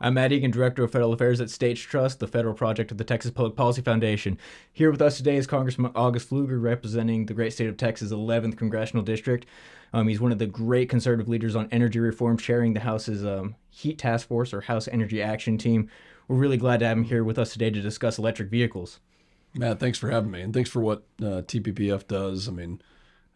I'm Matt Egan, Director of Federal Affairs at States Trust, the federal project of the Texas Public Policy Foundation. Here with us today is Congressman August Pfluger, representing the great state of Texas' 11th Congressional District. He's one of the great conservative leaders on energy reform, chairing the House's Heat Task Force, or House Energy Action Team. We're really glad to have him here with us today to discuss electric vehicles. Matt, thanks for having me, and thanks for what TPPF does. I mean,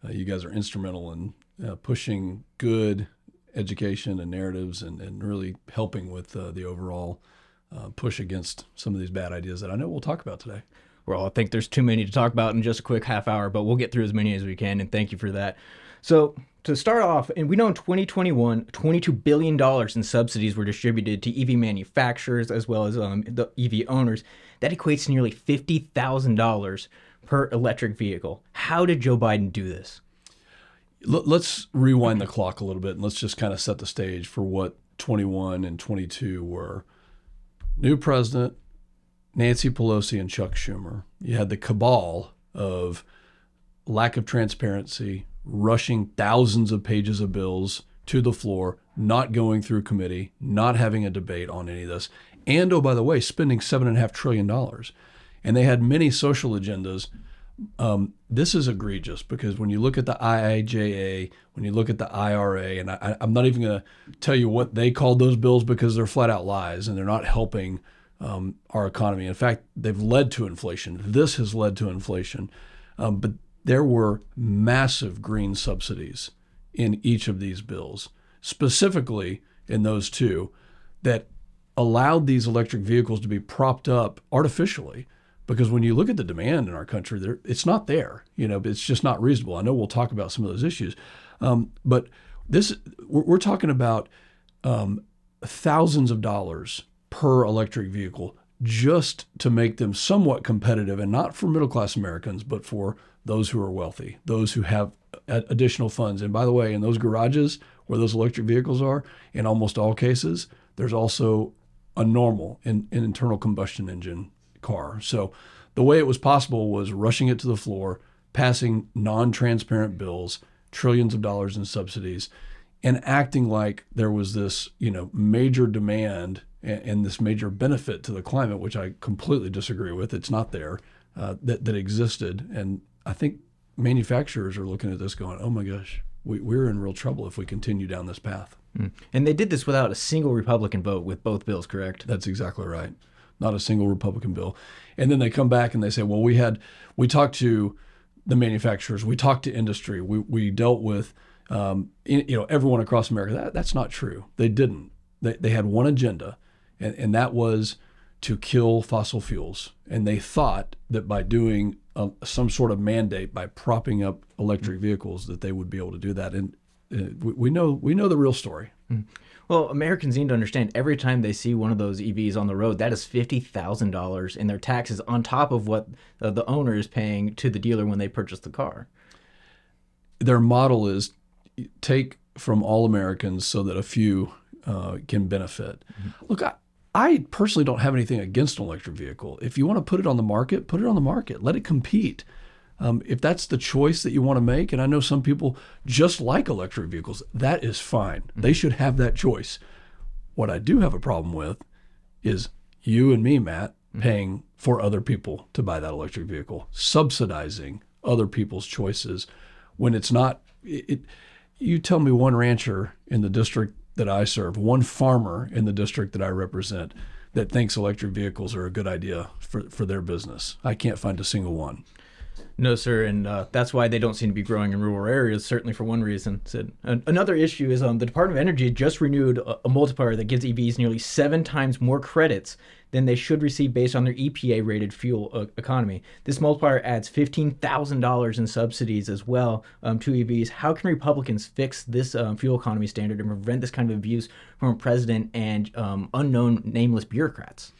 you guys are instrumental in pushing good education and narratives and really helping with the overall push against some of these bad ideas that I know we'll talk about today. Well, I think there's too many to talk about in just a quick half hour, but we'll get through as many as we can, and thank you for that. So to start off, and we know in 2021, $22 billion in subsidies were distributed to EV manufacturers as well as the EV owners. That equates to nearly $50,000 per electric vehicle. How did Joe Biden do this? Let's rewind the clock a little bit and let's just kind of set the stage for what 21 and 22 were. New president, Nancy Pelosi and Chuck Schumer. You had the cabal of lack of transparency, rushing thousands of pages of bills to the floor, not going through committee, not having a debate on any of this. And, oh, by the way, spending $7.5 trillion. And they had many social agendas. This is egregious because when you look at the IIJA, when you look at the IRA, and I'm not even going to tell you what they called those bills because they're flat out lies and they're not helping our economy. In fact, they've led to inflation. This has led to inflation. But there were massive green subsidies in each of these bills, specifically in those two, that allowed these electric vehicles to be propped up artificially. Because when you look at the demand in our country, it's not there. You know, it's just not reasonable. I know we'll talk about some of those issues, but we're talking about thousands of dollars per electric vehicle just to make them somewhat competitive, and not for middle class Americans, but for those who are wealthy, those who have additional funds. And by the way, in those garages where those electric vehicles are, in almost all cases, there's also a normal an internal combustion engine car. So the way it was possible was rushing it to the floor, passing non-transparent bills, trillions of dollars in subsidies, and acting like there was this, major demand and this major benefit to the climate, which I completely disagree with. It's not there, that existed. And I think manufacturers are looking at this going, oh my gosh, we're in real trouble if we continue down this path. And they did this without a single Republican vote with both bills, correct? That's exactly right. Not a single Republican bill. And then they come back and they say, well, we talked to the manufacturers, we talked to industry, we dealt with everyone across America. That's not true. They didn't. They had one agenda, and that was to kill fossil fuels. And they thought that by doing some sort of mandate, by propping up electric vehicles, that they would be able to do that. And we know the real story. Well, Americans need to understand every time they see one of those EVs on the road, that is $50,000 in their taxes on top of what the owner is paying to the dealer when they purchase the car. Their model is take from all Americans so that a few can benefit. Mm-hmm. Look, I personally don't have anything against an electric vehicle. If you want to put it on the market, put it on the market. Let it compete. If that's the choice that you want to make, and I know some people just like electric vehicles, that is fine. Mm-hmm. They should have that choice. What I do have a problem with is you and me, Matt, paying for other people to buy that electric vehicle, subsidizing other people's choices when it's not. You tell me one rancher in the district that I serve, one farmer in the district that I represent that thinks electric vehicles are a good idea for their business. I can't find a single one. No, sir, and that's why they don't seem to be growing in rural areas, certainly for one reason. So, another issue is the Department of Energy just renewed a multiplier that gives EVs nearly 7 times more credits than they should receive based on their EPA-rated fuel economy. This multiplier adds $15,000 in subsidies as well to EVs. How can Republicans fix this fuel economy standard and prevent this kind of abuse from a president and unknown nameless bureaucrats?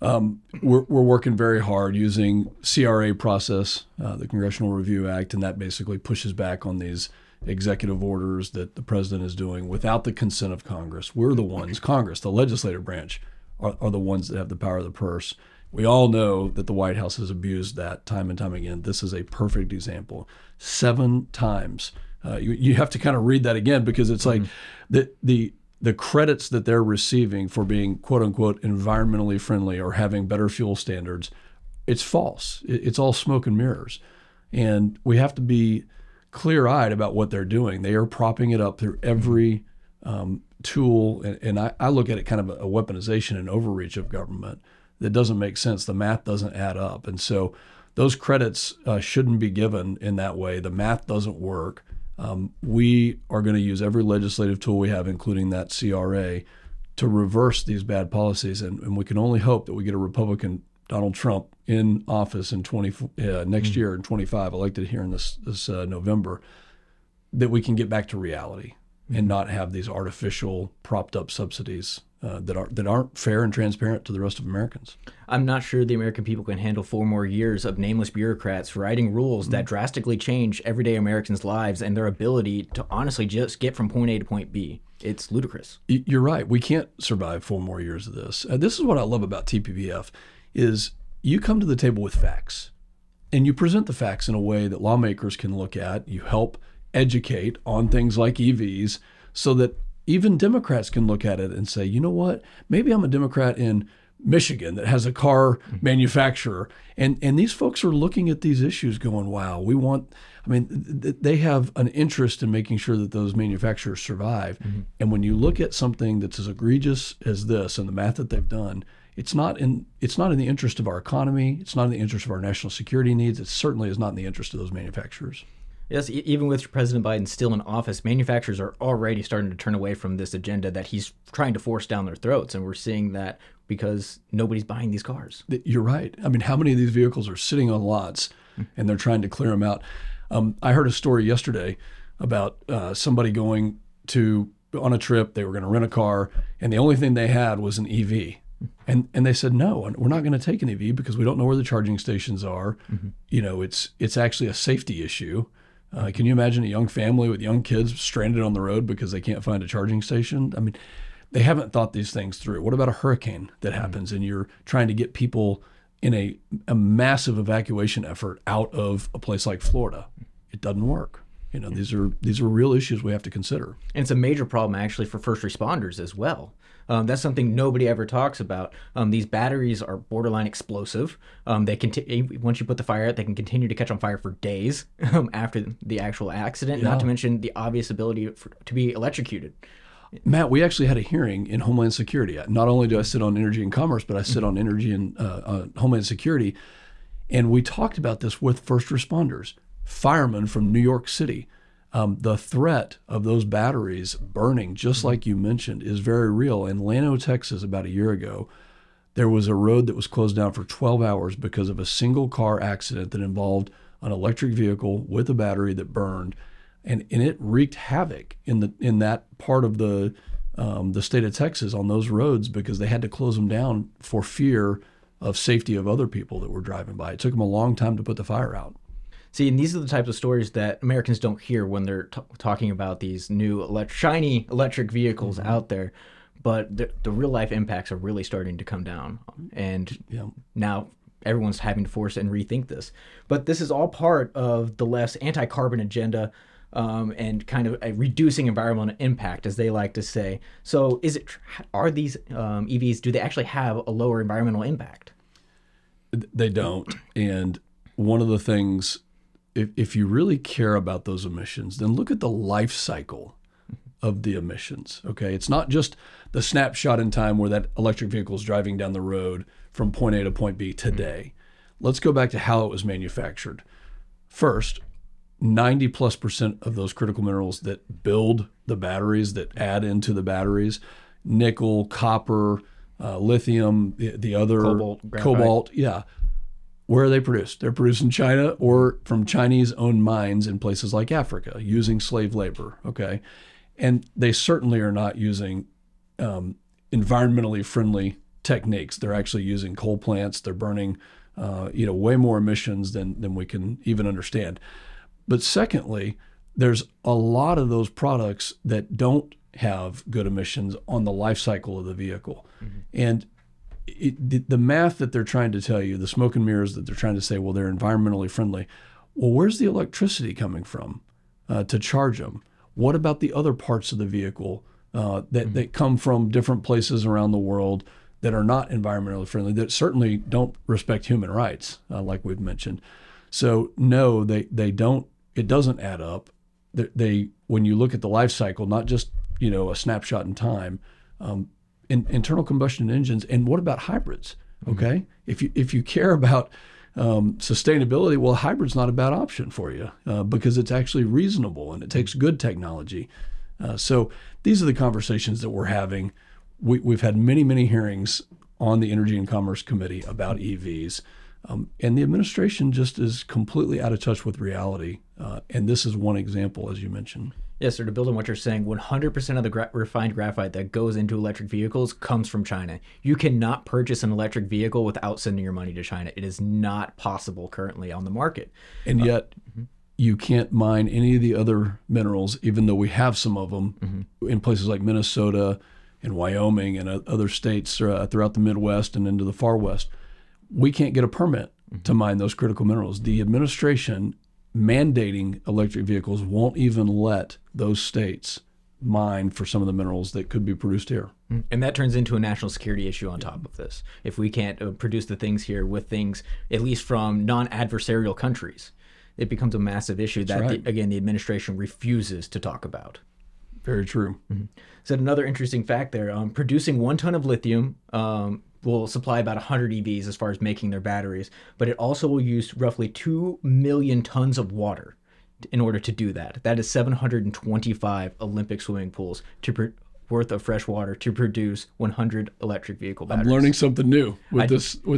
We're working very hard using CRA process, the Congressional Review Act, and that basically pushes back on these executive orders that the president is doing without the consent of Congress. We're the ones, Congress, the legislative branch, are the ones that have the power of the purse. We all know that the White House has abused that time and time again. This is a perfect example. 7 times. You have to kind of read that again because it's like the the credits that they're receiving for being quote unquote environmentally friendly or having better fuel standards, it's false. It's all smoke and mirrors. And we have to be clear-eyed about what they're doing. They are propping it up through every tool. And I look at it kind of a weaponization and overreach of government that doesn't make sense. The math doesn't add up. And so those credits shouldn't be given in that way. The math doesn't work. We are going to use every legislative tool we have, including that CRA, to reverse these bad policies. And we can only hope that we get a Republican, Donald Trump, in office in next year in 25, elected here in this November, that we can get back to reality and not have these artificial propped up subsidies that aren't fair and transparent to the rest of Americans. I'm not sure the American people can handle 4 more years of nameless bureaucrats writing rules that drastically change everyday Americans' lives and their ability to honestly just get from point A to point B. It's ludicrous. You're right. We can't survive 4 more years of this. This is what I love about TPPF is you come to the table with facts and you present the facts in a way that lawmakers can look at. You help educate on things like EVs so that even Democrats can look at it and say, you know what, maybe I'm a Democrat in Michigan that has a car manufacturer. And these folks are looking at these issues going, wow, they have an interest in making sure that those manufacturers survive. And when you look at something that's as egregious as this and the math that they've done, it's not in the interest of our economy. It's not in the interest of our national security needs. It certainly is not in the interest of those manufacturers. Yes, even with President Biden still in office, manufacturers are already starting to turn away from this agenda that he's trying to force down their throats. And we're seeing that because nobody's buying these cars. You're right. I mean, how many of these vehicles are sitting on lots and they're trying to clear them out? I heard a story yesterday about somebody going on a trip. They were going to rent a car, and the only thing they had was an EV. And they said, no, we're not going to take an EV because we don't know where the charging stations are. You know, it's actually a safety issue. Can you imagine a young family with young kids stranded on the road because they can't find a charging station? I mean, they haven't thought these things through. What about a hurricane that happens and you're trying to get people in a massive evacuation effort out of a place like Florida? It doesn't work. You know, these are real issues we have to consider. And it's a major problem actually for first responders as well. That's something nobody ever talks about. These batteries are borderline explosive. They once you put the fire out, they can continue to catch on fire for days after the actual accident. Yeah. Not to mention the obvious ability to be electrocuted. Matt, we actually had a hearing in Homeland Security. Not only do I sit on Energy and Commerce, but I sit on Energy and Homeland Security, and we talked about this with first responders, firemen from New York City. The threat of those batteries burning, just like you mentioned, is very real. In Llano, Texas, about a year ago, there was a road that was closed down for 12 hours because of a single car accident that involved an electric vehicle with a battery that burned, and it wreaked havoc in that part of the state of Texas on those roads because they had to close them down for fear of safety of other people that were driving by. It took them a long time to put the fire out. See, and these are the types of stories that Americans don't hear when they're talking about these new shiny electric vehicles out there. But the real life impacts are really starting to come down. And now everyone's having to force and rethink this. But this is all part of the left's anti-carbon agenda and kind of a reducing environmental impact, as they like to say. So are these EVs, do they actually have a lower environmental impact? They don't. And one of the things, if you really care about those emissions, then look at the life cycle of the emissions, okay? It's not just the snapshot in time where that electric vehicle is driving down the road from point A to point B today. Let's go back to how it was manufactured. First, 90+% of those critical minerals that build the batteries, that add into the batteries, nickel, copper, lithium, the other cobalt, where are they produced? They're produced in China or from Chinese-owned mines in places like Africa using slave labor, okay? And they certainly are not using environmentally friendly techniques. They're actually using coal plants. They're burning way more emissions than we can even understand. But secondly, there's a lot of those products that don't have good emissions on the life cycle of the vehicle. And the math that they're trying to tell you, the smoke and mirrors that they're trying to say, well, they're environmentally friendly. Well, where's the electricity coming from to charge them? What about the other parts of the vehicle that come from different places around the world that are not environmentally friendly, that certainly don't respect human rights, like we've mentioned. So no, they don't. It doesn't add up. When you look at the life cycle, not just a snapshot in time, internal combustion engines, and what about hybrids? Okay, if you care about sustainability, well, hybrid's not a bad option for you because it's actually reasonable and it takes good technology. So these are the conversations that we're having. We've had many hearings on the Energy and Commerce Committee about EVs, and the administration just is completely out of touch with reality. And this is one example, as you mentioned. Yes, sir. To build on what you're saying, 100% of the refined graphite that goes into electric vehicles comes from China. You cannot purchase an electric vehicle without sending your money to China. It is not possible currently on the market. And yet, you can't mine any of the other minerals, even though we have some of them in places like Minnesota and Wyoming and other states throughout the Midwest and into the far West. We can't get a permit to mine those critical minerals. The administration mandating electric vehicles won't even let those states mine for some of the minerals that could be produced here. And that turns into a national security issue on top of this. If we can't produce the things here with things, at least from non-adversarial countries, it becomes a massive issue that, again, the administration refuses to talk about. Very true. So another interesting fact there, producing 1 ton of lithium will supply about 100 EVs as far as making their batteries, but it also will use roughly 2 million tons of water in order to do that. That is 725 Olympic swimming pools worth of fresh water to produce 100 electric vehicle batteries. I'm learning something new with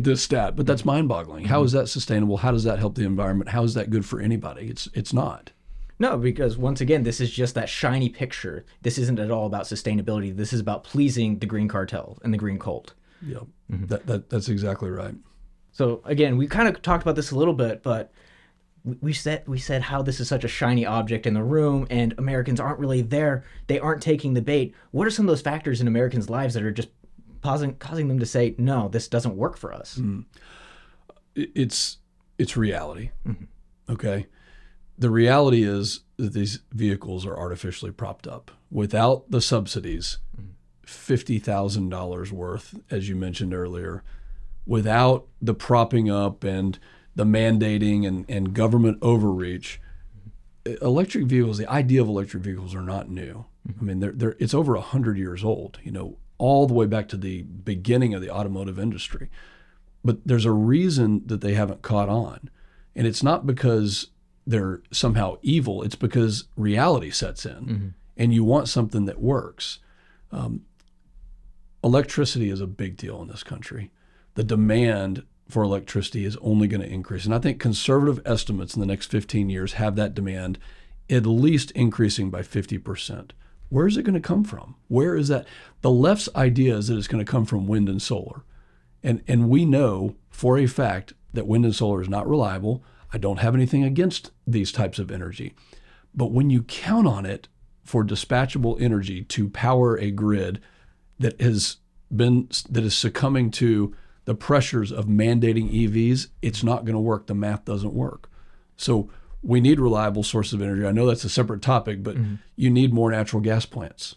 this stat, but that's mind-boggling. How is that sustainable? How does that help the environment? How is that good for anybody? It's not. No, because once again, this is just that shiny picture. This isn't at all about sustainability. This is about pleasing the green cartel and the green cult. Yep, that's exactly right. So again, we kind of talked about this a little bit, but we said how this is such a shiny object in the room, and Americans aren't really there. They aren't taking the bait. What are some of those factors in Americans' lives that are just causing them to say, no, this doesn't work for us? It's reality. Okay. The reality is that these vehicles are artificially propped up. Without the subsidies, $50,000 worth, as you mentioned earlier, without the propping up and the mandating and government overreach, electric vehicles, the idea of electric vehicles are not new. I mean, it's over 100 years old, all the way back to the beginning of the automotive industry. But there's a reason that they haven't caught on. And it's not because they're somehow evil. It's because reality sets in and you want something that works. Electricity is a big deal in this country. The demand for electricity is only going to increase. And I think conservative estimates in the next 15 years have that demand at least increasing by 50%. Where is it going to come from? Where is that? The left's idea is that it's going to come from wind and solar. And we know for a fact that wind and solar is not reliable. I don't have anything against these types of energy. But when you count on it for dispatchable energy to power a grid that is succumbing to the pressures of mandating EVs, it's not going to work. The math doesn't work. So we need reliable sources of energy. I know that's a separate topic, but you need more natural gas plants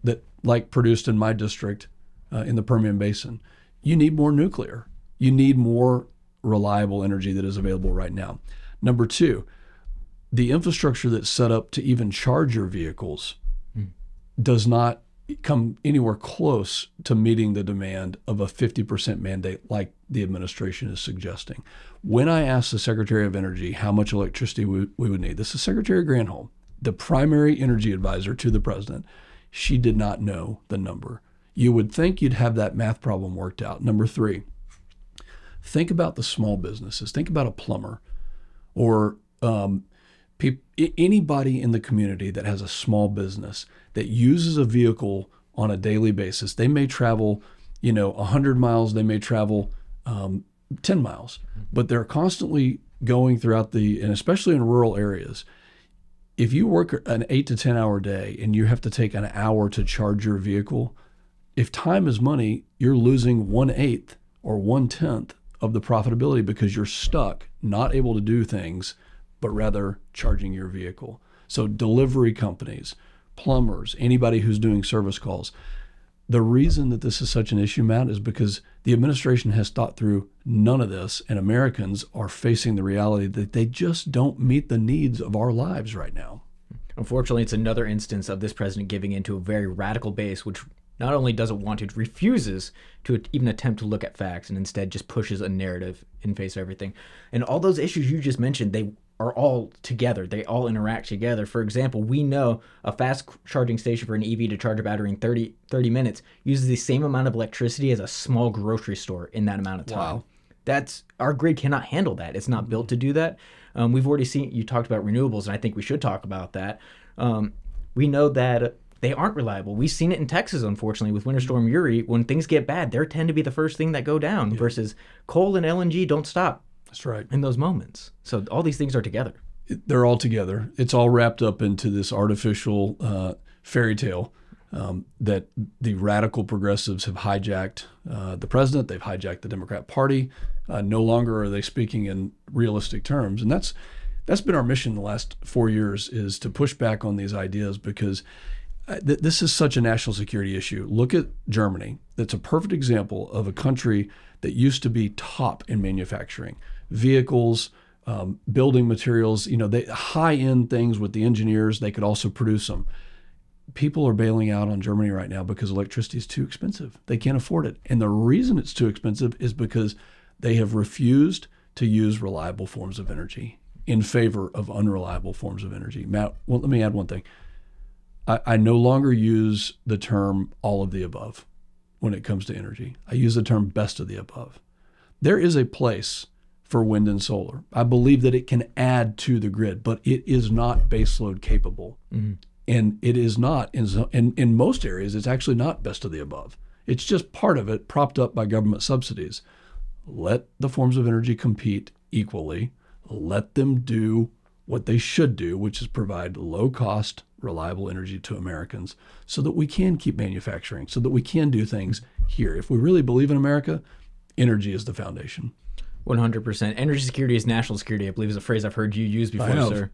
that, like produced in my district in the Permian Basin. You need more nuclear. You need more reliable energy that is available right now. Number two, the infrastructure that's set up to even charge your vehicles does not come anywhere close to meeting the demand of a 50% mandate like the administration is suggesting. When I asked the Secretary of Energy how much electricity we would need, this is Secretary Granholm, the primary energy advisor to the president, she did not know the number. You would think you'd have that math problem worked out. Number three, think about the small businesses. Think about a plumber or anybody in the community that has a small business that uses a vehicle on a daily basis. They may travel, 100 miles. They may travel 10 miles, but they're constantly going throughout and especially in rural areas. If you work an 8 to 10 hour day and you have to take an hour to charge your vehicle, if time is money, you're losing 1/8 or 1/10 of the profitability because you're stuck, not able to do things, but rather charging your vehicle. So delivery companies, plumbers, anybody who's doing service calls. The reason that this is such an issue, Matt, is because the administration has thought through none of this, and Americans are facing the reality that they just don't meet the needs of our lives right now. Unfortunately, it's another instance of this president giving into a very radical base, which not only doesn't want to, refuses to even attempt to look at facts, and instead just pushes a narrative in face of everything. And all those issues you just mentioned, they are all together. They all interact together. For example, we know a fast charging station for an EV to charge a battery in 30 minutes uses the same amount of electricity as a small grocery store in that amount of time. Wow. Our grid cannot handle that. It's not built to do that. We've already seen, you talked about renewables, and I think we should talk about that. We know that they aren't reliable. We've seen it in Texas, unfortunately, with Winter Storm Uri. When things get bad, they tend to be the first thing that go down, versus coal and LNG don't stop. That's right. In those moments. So all these things are together. They're all together. It's all wrapped up into this artificial fairy tale that the radical progressives have hijacked the president. They've hijacked the Democrat Party. No longer are they speaking in realistic terms. And that's been our mission the last 4 years, is to push back on these ideas, because this is such a national security issue. Look at Germany. That's a perfect example of a country that used to be top in manufacturing. Vehicles, building materials, they high-end things with the engineers. They could also produce them. People are bailing out on Germany right now because electricity is too expensive. They can't afford it. And the reason it's too expensive is because they have refused to use reliable forms of energy in favor of unreliable forms of energy. Matt, well, let me add one thing. I no longer use the term all of the above when it comes to energy. I use the term best of the above. There is a place for wind and solar. I believe that it can add to the grid, but it is not baseload capable. Mm-hmm. And it is not, in most areas, it's actually not best of the above. It's just part of it propped up by government subsidies. Let the forms of energy compete equally. Let them do what they should do, which is provide low-cost, reliable energy to Americans, so that we can keep manufacturing, so that we can do things here. If we really believe in America, energy is the foundation. 100%. Energy security is national security, I believe, is a phrase I've heard you use before, sir.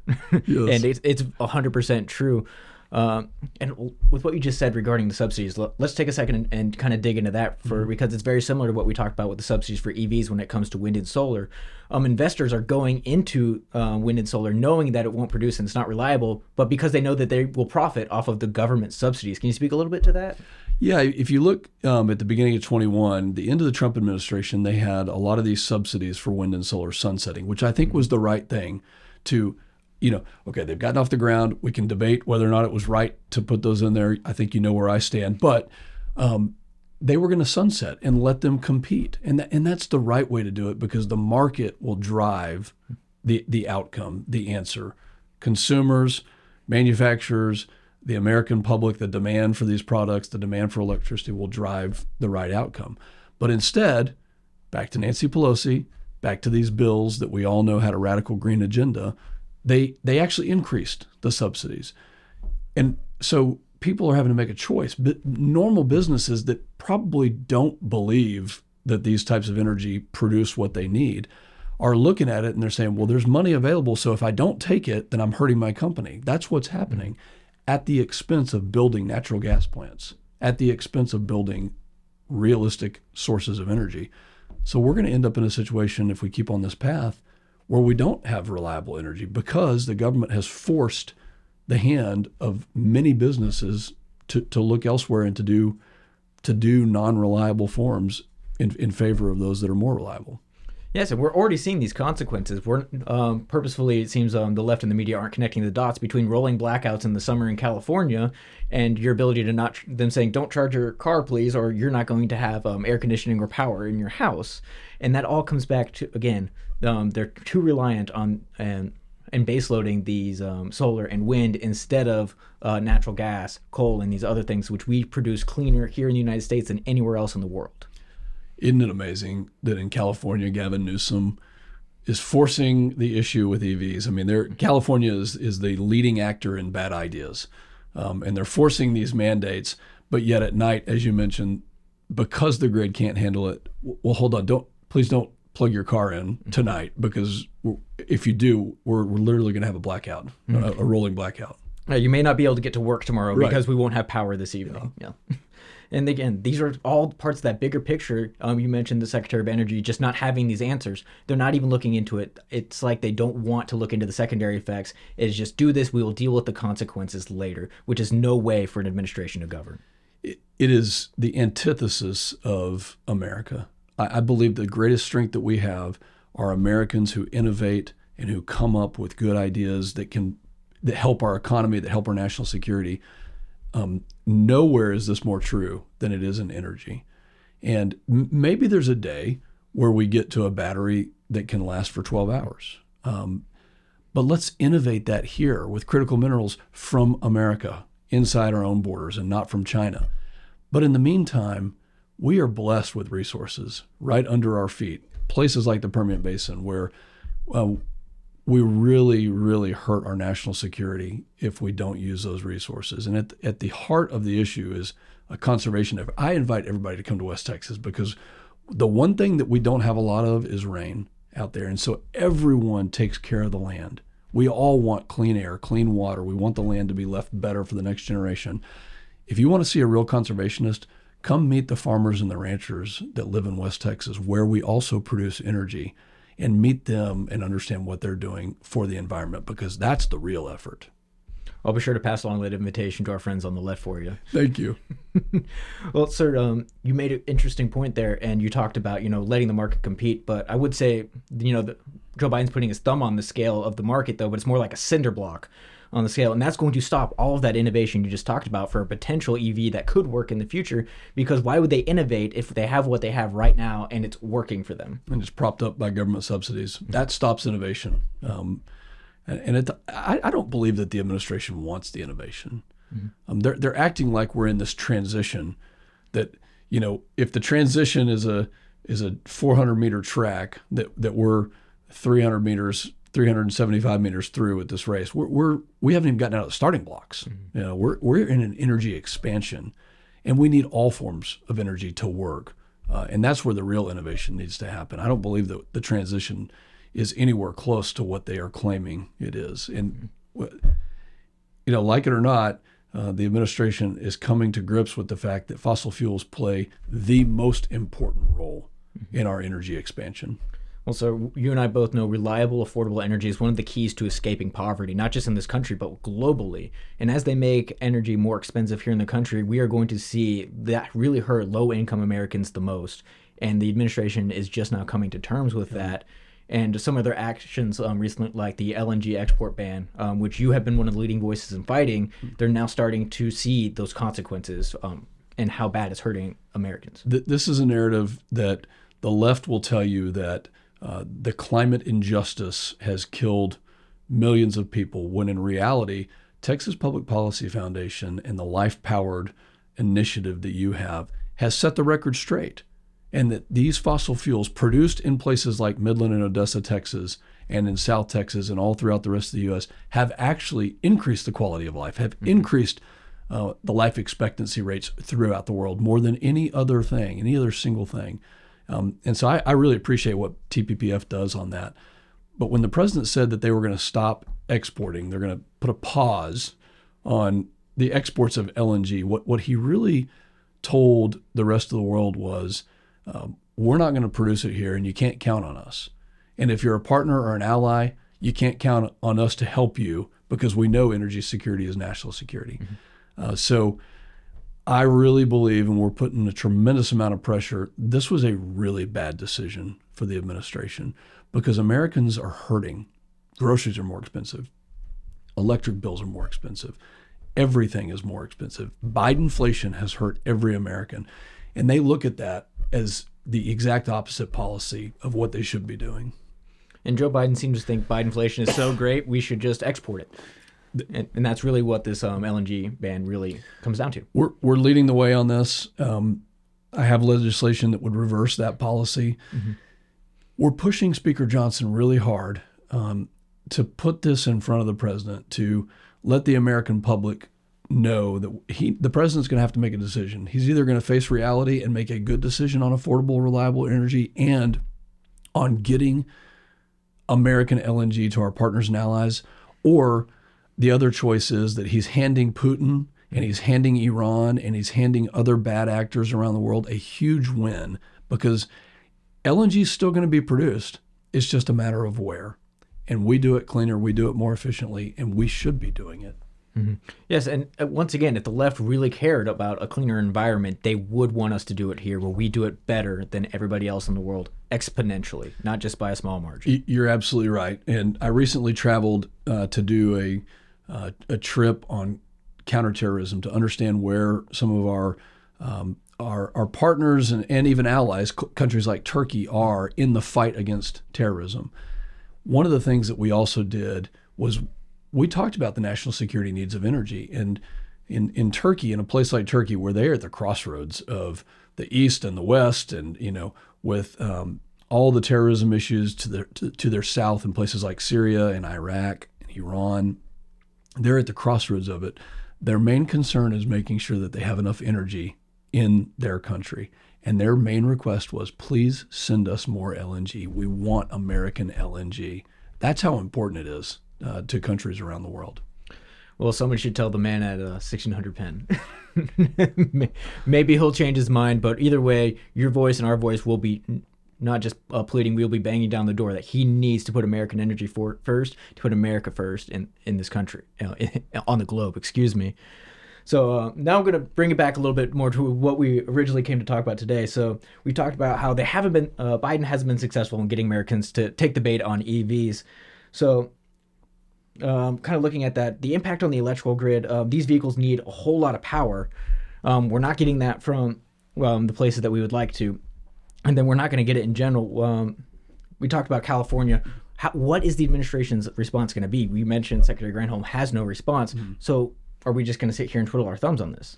Yes. And it's 100% true. And with what you just said regarding the subsidies, let's take a second and kind of dig into that because it's very similar to what we talked about with the subsidies for EVs when it comes to wind and solar. Investors are going into wind and solar knowing that it won't produce and it's not reliable, but because they know that they will profit off of the government subsidies. Can you speak a little bit to that? Yeah, if you look at the beginning of 21, the end of the Trump administration, they had a lot of these subsidies for wind and solar sunsetting, which I think was the right thing to, okay, they've gotten off the ground. We can debate whether or not it was right to put those in there. I think you know where I stand. But they were going to sunset and let them compete. And that's the right way to do it, because the market will drive the outcome, the answer. Consumers, manufacturers, the American public, the demand for these products, the demand for electricity will drive the right outcome. But instead, back to Nancy Pelosi, back to these bills that we all know had a radical green agenda, they actually increased the subsidies. And so people are having to make a choice. But normal businesses that probably don't believe that these types of energy produce what they need are looking at it and they're saying, well, there's money available, so if I don't take it, then I'm hurting my company. That's what's happening. At the expense of building natural gas plants, at the expense of building realistic sources of energy. So we're going to end up in a situation, if we keep on this path, where we don't have reliable energy because the government has forced the hand of many businesses to look elsewhere and to do non-reliable forms in favor of those that are more reliable. Yes, and we're already seeing these consequences. We're purposefully, it seems, the left and the media aren't connecting the dots between rolling blackouts in the summer in California and your ability to not them saying, "Don't charge your car, please," or "You're not going to have air conditioning or power in your house." And that all comes back to, again, they're too reliant on and baseloading these solar and wind instead of natural gas, coal, and these other things which we produce cleaner here in the United States than anywhere else in the world. Isn't it amazing that in California, Gavin Newsom is forcing the issue with EVs? I mean, California is the leading actor in bad ideas, and they're forcing these mandates. But yet at night, as you mentioned, because the grid can't handle it, well, hold on, please don't plug your car in tonight, because if you do, we're literally going to have a blackout, a rolling blackout. You may not be able to get to work tomorrow Right. because we won't have power this evening. Yeah. And again, these are all parts of that bigger picture. You mentioned the Secretary of Energy just not having these answers. They're not even looking into it. It's like they don't want to look into the secondary effects. It's just do this. We will deal with the consequences later, which is no way for an administration to govern. It is the antithesis of America. I believe the greatest strength that we have are Americans who innovate and who come up with good ideas that help our economy, that help our national security. Nowhere is this more true than it is in energy. And maybe there's a day where we get to a battery that can last for 12 hours. But let's innovate that here with critical minerals from America, inside our own borders and not from China. But in the meantime, we are blessed with resources right under our feet. Places like the Permian Basin where we really, really hurt our national security if we don't use those resources. And at the heart of the issue is a conservation effort. I invite everybody to come to West Texas because the one thing that we don't have a lot of is rain out there. And so everyone takes care of the land. We all want clean air, clean water. We want the land to be left better for the next generation. If you want to see a real conservationist, come meet the farmers and the ranchers that live in West Texas, where we also produce energy, and meet them and understand what they're doing for the environment, because that's the real effort. I'll be sure to pass along that invitation to our friends on the left for you. Thank you. Well, sir, you made an interesting point there, and you talked about, letting the market compete. But I would say, Joe Biden's putting his thumb on the scale of the market, though, but it's more like a cinder block on the scale. And that's going to stop all of that innovation you just talked about for a potential EV that could work in the future. Because why would they innovate if they have what they have right now and it's working for them? And it's propped up by government subsidies. That stops innovation. I don't believe that the administration wants the innovation. Mm-hmm. They're acting like we're in this transition that, if the transition is a 400-meter track that we're 375 meters through at this race, we haven't even gotten out of the starting blocks. Mm-hmm. We're in an energy expansion, and we need all forms of energy to work. And that's where the real innovation needs to happen. I don't believe that the transition is anywhere close to what they are claiming it is. And, like it or not, the administration is coming to grips with the fact that fossil fuels play the most important role in our energy expansion. Well, so you and I both know reliable, affordable energy is one of the keys to escaping poverty, not just in this country, but globally. And as they make energy more expensive here in the country, we are going to see that really hurt low-income Americans the most. And the administration is just now coming to terms with that. And some of their actions recently, like the LNG export ban, which you have been one of the leading voices in fighting, they're now starting to see those consequences and how bad it's hurting Americans. This is a narrative that the left will tell you that the climate injustice has killed millions of people, when in reality, Texas Public Policy Foundation and the Life-Powered initiative that you have has set the record straight. And that these fossil fuels produced in places like Midland and Odessa, Texas, and in South Texas and all throughout the rest of the U.S. have actually increased the quality of life, have increased the life expectancy rates throughout the world more than any other thing, any other single thing. And so I really appreciate what TPPF does on that. But when the president said that they were going to stop exporting, they're going to put a pause on the exports of LNG, what he really told the rest of the world was, we're not going to produce it here, and you can't count on us. And if you're a partner or an ally, you can't count on us to help you, because we know energy security is national security. Mm-hmm. So I really believe, and we're putting a tremendous amount of pressure, this was a really bad decision for the administration, because Americans are hurting. Groceries are more expensive. Electric bills are more expensive. Everything is more expensive. Bidenflation has hurt every American. And they look at that as the exact opposite policy of what they should be doing. And Joe Biden seems to think Bidenflation is so great, we should just export it. And that's really what this LNG ban really comes down to. We're leading the way on this. I have legislation that would reverse that policy. Mm-hmm. We're pushing Speaker Johnson really hard to put this in front of the president, to let the American public know that the president's going to have to make a decision. He's either going to face reality and make a good decision on affordable, reliable energy and on getting American LNG to our partners and allies, or The other choice is that he's handing Putin and he's handing Iran and he's handing other bad actors around the world a huge win, because LNG is still going to be produced. It's just a matter of where. And we do it cleaner, we do it more efficiently, and we should be doing it. Mm-hmm. Yes, and once again, if the left really cared about a cleaner environment, they would want us to do it here, where we do it better than everybody else in the world, exponentially, not just by a small margin. You're absolutely right. And I recently traveled to do a trip on counterterrorism to understand where some of our partners and even allies, countries like Turkey, are in the fight against terrorism. One of the things that we also did was we talked about the national security needs of energy. And in Turkey, in a place like Turkey, where they're at the crossroads of the East and the West, and with all the terrorism issues to their south in places like Syria and Iraq and Iran, they're at the crossroads of it. Their main concern is making sure that they have enough energy in their country. And their main request was, please send us more LNG. We want American LNG. That's how important it is to countries around the world. Well, someone should tell the man at 1600 Penn. Maybe he'll change his mind, but either way, your voice and our voice will be not just pleading, we'll be banging down the door that he needs to put American energy first, to put America first in this country, on the globe, excuse me. So now I'm going to bring it back a little bit more to what we originally came to talk about today. So we talked about how Biden hasn't been successful in getting Americans to take the bait on EVs. So kind of looking at that, the impact on the electrical grid, these vehicles need a whole lot of power. We're not getting that from the places that we would like to. And then we're not going to get it in general. We talked about California. What is the administration's response going to be? We mentioned Secretary Granholm has no response. Mm-hmm. So are we just going to sit here and twiddle our thumbs on this?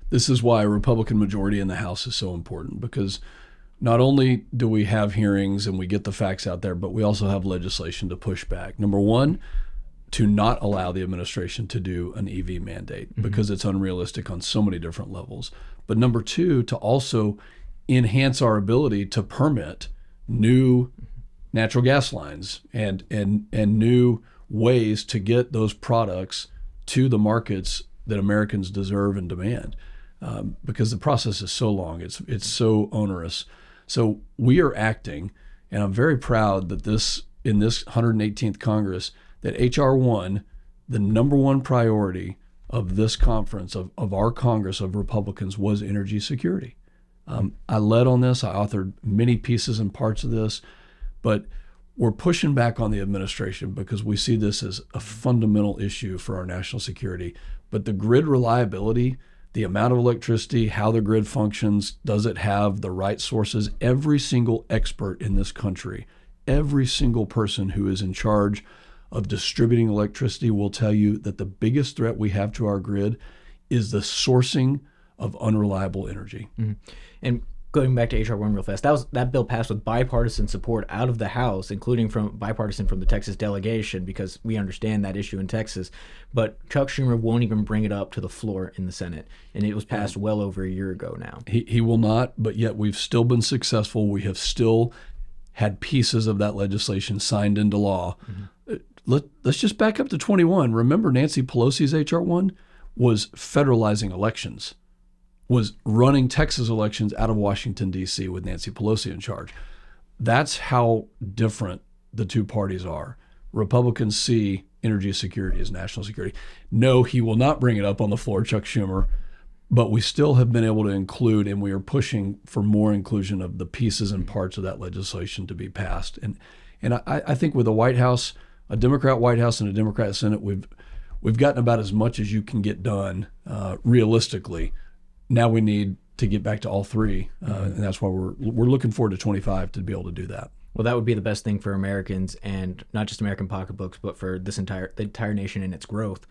This is why a Republican majority in the House is so important, because not only do we have hearings and we get the facts out there, but we also have legislation to push back. Number one, to not allow the administration to do an EV mandate, because it's unrealistic on so many different levels. But number two, to also enhance our ability to permit new natural gas lines and new ways to get those products to the markets that Americans deserve and demand, because the process is so long, it's so onerous. So we are acting, and I'm very proud that in this 118th Congress, that H.R. 1, the number one priority of this conference, of our Congress of Republicans, was energy security. I led on this. I authored many pieces and parts of this, but we're pushing back on the administration because we see this as a fundamental issue for our national security. But the grid reliability, the amount of electricity, how the grid functions, does it have the right sources? Every single expert in this country, every single person who is in charge of distributing electricity will tell you that the biggest threat we have to our grid is the sourcing of unreliable energy. Mm-hmm. And going back to H.R. 1 real fast, that bill passed with bipartisan support out of the House, including bipartisan from the Texas delegation, because we understand that issue in Texas. But Chuck Schumer won't even bring it up to the floor in the Senate, and it was passed well over a year ago now. He will not, but yet we've still been successful. We have still had pieces of that legislation signed into law. Mm-hmm. Let's just back up to 21. Remember, Nancy Pelosi's H.R. 1 was federalizing elections, was running Texas elections out of Washington, D.C. with Nancy Pelosi in charge. That's how different the two parties are. Republicans see energy security as national security. No, he will not bring it up on the floor, Chuck Schumer, but we still have been able to include, and we are pushing for more inclusion of the pieces and parts of that legislation to be passed. And I think with the White House, a Democrat White House and a Democrat Senate, we've gotten about as much as you can get done realistically. Now we need to get back to all three, and that's why we're looking forward to 25 to be able to do that. Well, that would be the best thing for Americans, and not just American pocketbooks, but for the entire nation and its growth.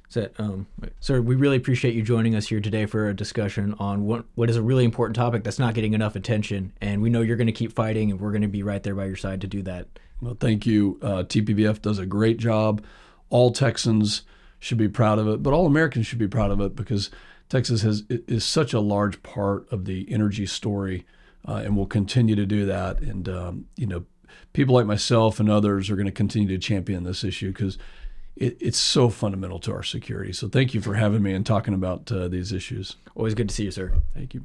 So, sir, we really appreciate you joining us here today for a discussion on what is a really important topic that's not getting enough attention, and we know you're going to keep fighting, and we're going to be right there by your side to do that. Well, thank you. TPBF does a great job. All Texans should be proud of it, but all Americans should be proud of it, because Texas is such a large part of the energy story, and will continue to do that. And people like myself and others are going to continue to champion this issue, because it's so fundamental to our security. So thank you for having me and talking about these issues. Always good to see you, sir. Thank you.